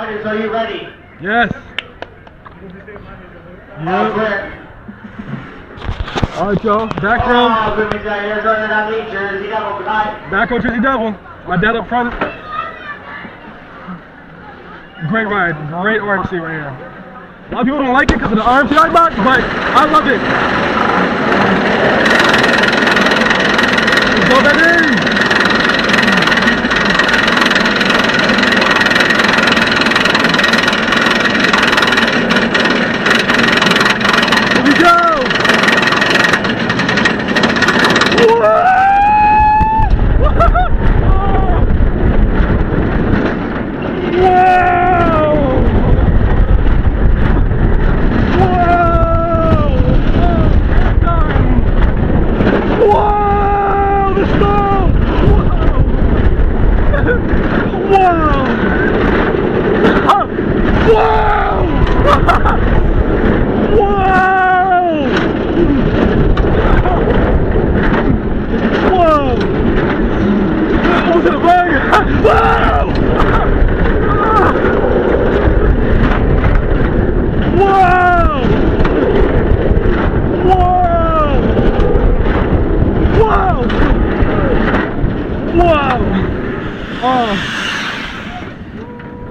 Miners, are you ready? Yes. Yep. Alright, y'all. Back row. Back row, Jersey Devil. My dad up front. Great ride. Great RMC right here. A lot of people don't like it because of the RMC box, but I love it. Let's go, baby.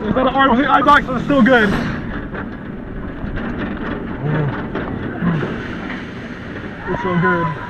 Is that an RMC iBox? It's still good. It's so good.